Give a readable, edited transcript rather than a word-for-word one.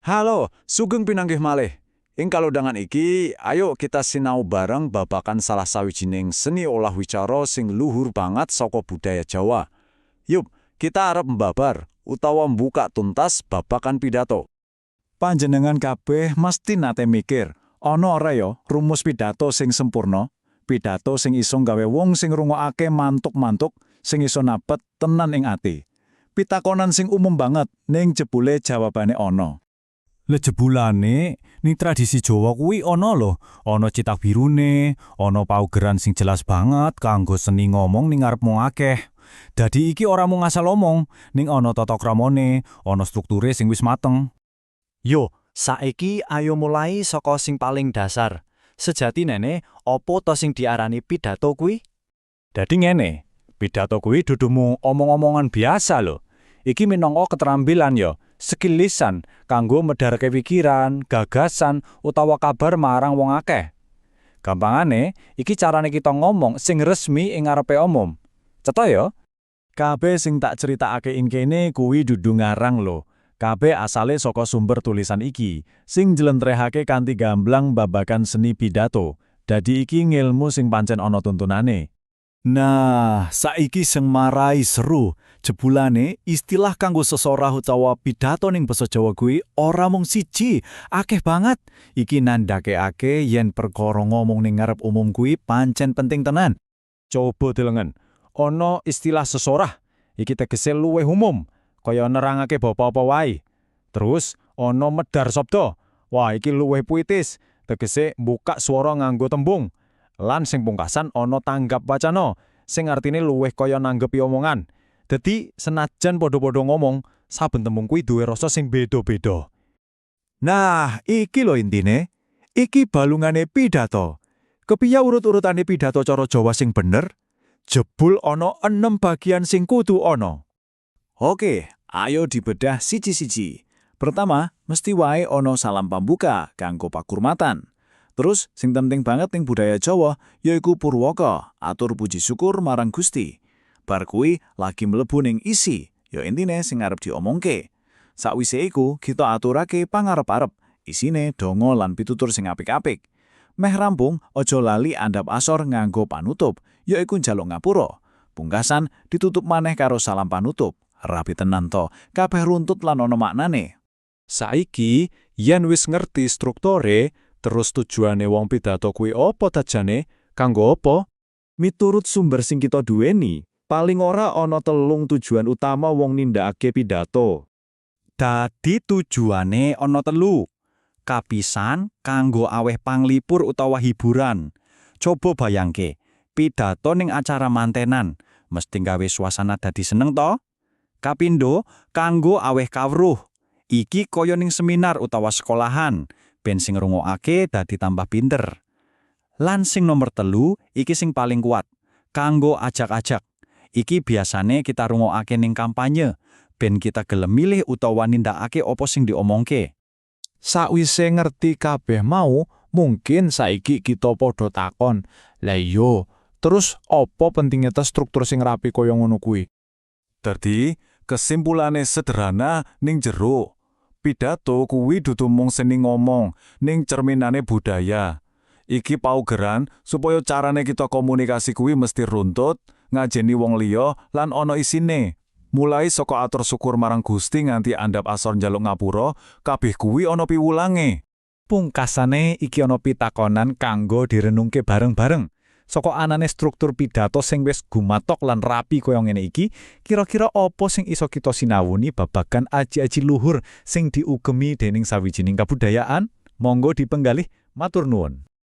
Halo, sugeng pinanggih malih. Ing kalodhangan iki, ayo kita sinau bareng babagan salah sawijining seni olah wicara sing luhur banget saka budaya Jawa. Yup, kita arep mbabar utawa mbuka tuntas babagan pidato. Panjenengan kabeh mesti nate mikir, ana ora ya rumus pidato sing sempurna? Pidato sing iso gawe wong sing ngrungokake mantuk-mantuk, sing iso napet tenan ing ati. Pitakonan sing umum banget, ning jebule jawabane ana. Lah jebulane ning tradisi Jawa kuwi ana lho, ana citak birune, ana paugeran sing jelas banget kanggo seni ngomong ning ngarep wong akeh. Dadi iki ora mung asal omong, ning ana tata kramane, ana strukture sing wis mateng. Yo, saiki ayo mulai saka sing paling dasar. Sejatine opo to sing diarani pidato kuwi? Dadi ngene, pidato kuwi dudu mung omong-omongan biasa lho. Iki minangka keterampilan ya, skill lisan kanggo medharake pikiran, gagasan utawa kabar marang wong akeh. Gampangane, iki carane kita ngomong sing resmi ing ngarepe umum. Cetha ya? Kabeh sing tak critakake ing kene kuwi dudu ngarang lho. Kabeh asale saka sumber tulisan iki, sing njlentrehake kanthi gamblang babagan seni pidato. Dadi iki ngilmu sing pancen ana tuntunane. Nah, saiki sing marai seru. Jebulane istilah kanggo sesorah utawa pidato ning basa Jawa kuwi ora mung siji, akeh banget. Iki nandhakake yen perkara ngomong ning ngarep umum kuwi pancen penting tenan. Coba delengen, ana istilah sesorah, iki tegese luwih umum, kaya nerangake apa-apa wae. Terus ana medhar sabda, wah iki luwih puitis, tegese mbukak swara nganggo tembung. Lan sing pungkasan ana tanggap wacana, sing artine luwih kaya nanggepi omongan. Dadi senajan padha-padha ngomong, saben tembung kuwi duwe rasa sing beda-beda. Nah, iki lho intine. Iki balungane pidato. Kepiye urut-urutane pidato cara Jawa sing bener? Jebul ana 6 bagian sing kudu ana. Oke, ayo dibedah siji-siji. Pertama, mesti wae ana salam pambuka kanggo pakurmatan. Terus, sing penting banget ning budaya Jawa, yaiku purwaka, atur puji syukur marang Gusti. Bar kuwi lagi mlebu ning isi, ya intine sing arep diomongke. Sakwise iku, kita aturake pangarep-arep, isine donga lan pitutur sing apik-apik. Meh rampung, aja lali andhap asor nganggo panutup, yaiku njaluk ngapura. Pungkasan ditutup maneh karo salam panutup. Rapi tenan to, kabeh runtut lan ana maknane. Saiki, yen wis ngerti strukture, terus tujuane wong pidato kuwi apa tajane? Kanggo apa? Miturut sumber sing kita duweni, paling ora ana 3 tujuan utama wong nindakake pidato. Dadi tujuane ana 3. Kapisan kanggo aweh panglipur utawa hiburan. Coba bayangke, pidato ning acara mantenan, mesti gawe suasana dadi seneng to? Kapindho, kanggo aweh kawruh. Iki kaya ning seminar utawa sekolahan, ben sing ngrungokake dadi tambah pinter. Lan sing nomor 3, iki sing paling kuat, kanggo ajak-ajak. Iki biasane kita rungokake ning kampanye, ben kita gelem milih utawa nindakake apa sing diomongke. Sakwise ngerti kabeh mau, mungkin saiki kita padha takon, "Lah iya, terus apa pentingnya struktur sing rapi kaya ngono kuwi?" Dadi, kesimpulane sederhana ning jero. Pidato kuwi dudu mung seni ngomong, ning cerminane budaya. Iki paugeran supaya carane kita komunikasi kuwi mesti runtut, ngajeni wong liya lan ana isine. Mulai saka atur syukur marang Gusti nganti andhap asor njaluk ngapura, kabeh kuwi ana piwulange. Pungkasane iki ana pitakonan kanggo direnungke bareng-bareng. Saka anane struktur pidato sing wis gumatok lan rapi kaya ngene iki, kira-kira apa sing iso kita sinawuni babagan aji-aji luhur sing diugemi dening sawijining kabudayaan? Monggo dipenggalih, matur nuwun.